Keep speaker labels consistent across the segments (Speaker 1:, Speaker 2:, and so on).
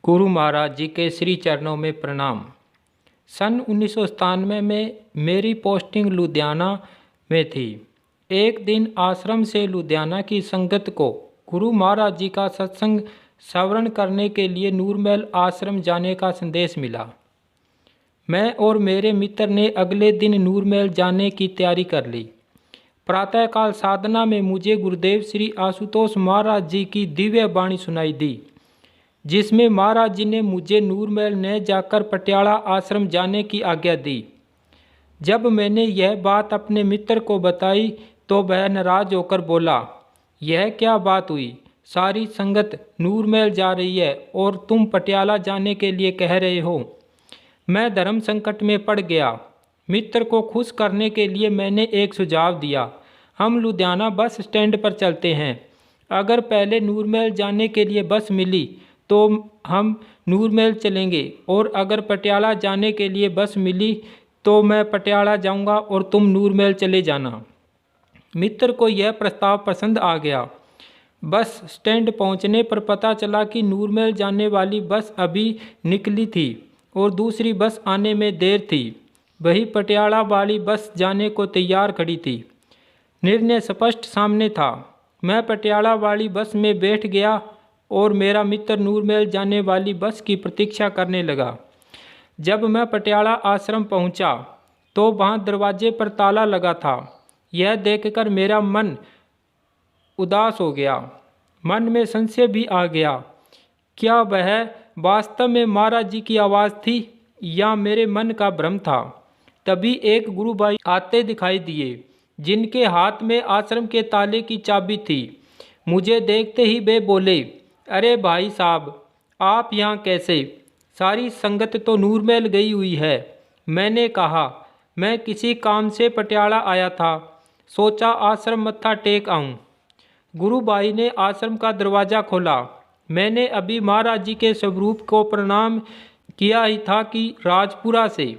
Speaker 1: गुरु महाराज जी के श्री चरणों में प्रणाम। सन 1997 में मेरी पोस्टिंग लुधियाना में थी। एक दिन आश्रम से लुधियाना की संगत को गुरु महाराज जी का सत्संग श्रवण करने के लिए नूरमहल आश्रम जाने का संदेश मिला। मैं और मेरे मित्र ने अगले दिन नूरमहल जाने की तैयारी कर ली। प्रातःकाल साधना में मुझे गुरुदेव श्री आशुतोष महाराज जी की दिव्य वाणी सुनाई दी, जिसमें महाराज जी ने मुझे नूरमहल न जाकर पटियाला आश्रम जाने की आज्ञा दी। जब मैंने यह बात अपने मित्र को बताई तो वह नाराज होकर बोला, यह क्या बात हुई? सारी संगत नूरमहल जा रही है और तुम पटियाला जाने के लिए कह रहे हो। मैं धर्म संकट में पड़ गया। मित्र को खुश करने के लिए मैंने एक सुझाव दिया, हम लुधियाना बस स्टैंड पर चलते हैं। अगर पहले नूरमहल जाने के लिए बस मिली तो हम नूरमहल चलेंगे, और अगर पटियाला जाने के लिए बस मिली तो मैं पटियाला जाऊंगा और तुम नूरमहल चले जाना। मित्र को यह प्रस्ताव पसंद आ गया। बस स्टैंड पहुंचने पर पता चला कि नूरमहल जाने वाली बस अभी निकली थी और दूसरी बस आने में देर थी। वही पटियाला वाली बस जाने को तैयार खड़ी थी। निर्णय स्पष्ट सामने था। मैं पटियाला वाली बस में बैठ गया और मेरा मित्र नूरमहल जाने वाली बस की प्रतीक्षा करने लगा। जब मैं पटियाला आश्रम पहुंचा तो वहां दरवाजे पर ताला लगा था। यह देखकर मेरा मन उदास हो गया। मन में संशय भी आ गया, क्या वह वास्तव में महाराज जी की आवाज़ थी या मेरे मन का भ्रम था? तभी एक गुरु भाई आते दिखाई दिए, जिनके हाथ में आश्रम के ताले की चाबी थी। मुझे देखते ही वे बोले, अरे भाई साहब, आप यहाँ कैसे? सारी संगत तो नूरमहल गई हुई है। मैंने कहा, मैं किसी काम से पटियाला आया था, सोचा आश्रम मत्था टेक आऊँ। गुरु भाई ने आश्रम का दरवाज़ा खोला। मैंने अभी महाराज जी के स्वरूप को प्रणाम किया ही था कि राजपुरा से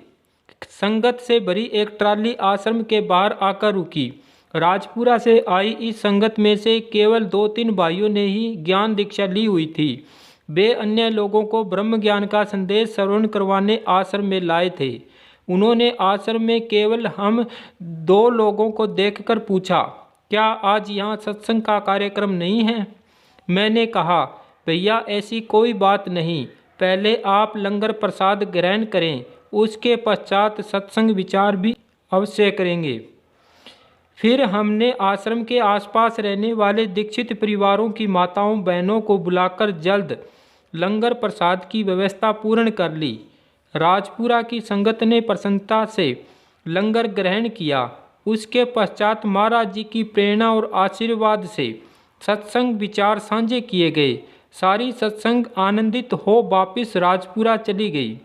Speaker 1: संगत से भरी एक ट्राली आश्रम के बाहर आकर रुकी। राजपुरा से आई इस संगत में से केवल 2-3 भाइयों ने ही ज्ञान दीक्षा ली हुई थी। वे अन्य लोगों को ब्रह्म ज्ञान का संदेश श्रवण करवाने आश्रम में लाए थे। उन्होंने आश्रम में केवल हम 2 लोगों को देखकर पूछा, क्या आज यहाँ सत्संग का कार्यक्रम नहीं है? मैंने कहा, भैया ऐसी कोई बात नहीं, पहले आप लंगर प्रसाद ग्रहण करें, उसके पश्चात सत्संग विचार भी अवश्य करेंगे। फिर हमने आश्रम के आसपास रहने वाले दीक्षित परिवारों की माताओं बहनों को बुलाकर जल्द लंगर प्रसाद की व्यवस्था पूर्ण कर ली। राजपुरा की संगत ने प्रसन्नता से लंगर ग्रहण किया। उसके पश्चात महाराज जी की प्रेरणा और आशीर्वाद से सत्संग विचार साझे किए गए। सारी सत्संग आनंदित हो वापिस राजपुरा चली गई।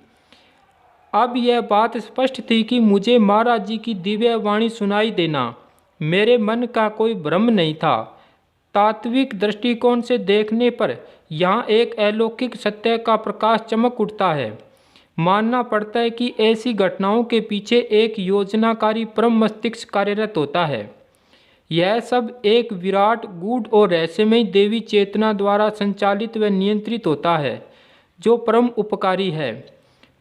Speaker 1: अब यह बात स्पष्ट थी कि मुझे महाराज जी की दिव्य वाणी सुनाई देना मेरे मन का कोई भ्रम नहीं था। तात्विक दृष्टिकोण से देखने पर यहाँ एक अलौकिक सत्य का प्रकाश चमक उठता है। मानना पड़ता है कि ऐसी घटनाओं के पीछे एक योजनाकारी परम मस्तिष्क कार्यरत होता है। यह सब एक विराट, गूढ़ और रहस्यमय देवी चेतना द्वारा संचालित व नियंत्रित होता है, जो परम उपकारी है।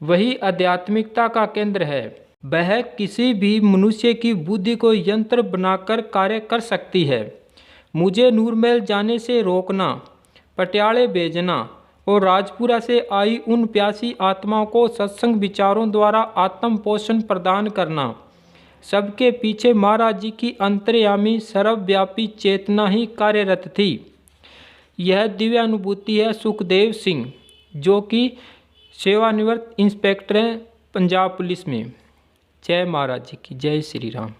Speaker 1: वही आध्यात्मिकता का केंद्र है। वह किसी भी मनुष्य की बुद्धि को यंत्र बनाकर कार्य कर सकती है। मुझे नूरमहल जाने से रोकना, पटियाले भेजना और राजपुरा से आई उन प्यासी आत्माओं को सत्संग विचारों द्वारा आत्म पोषण प्रदान करना, सबके पीछे महाराज जी की अंतर्यामी सर्वव्यापी चेतना ही कार्यरत थी। यह दिव्य अनुभूति है सुखदेव सिंह, जो कि सेवानिवृत्त इंस्पेक्टर हैं पंजाब पुलिस में। जय महाराज जी की, जय श्री राम।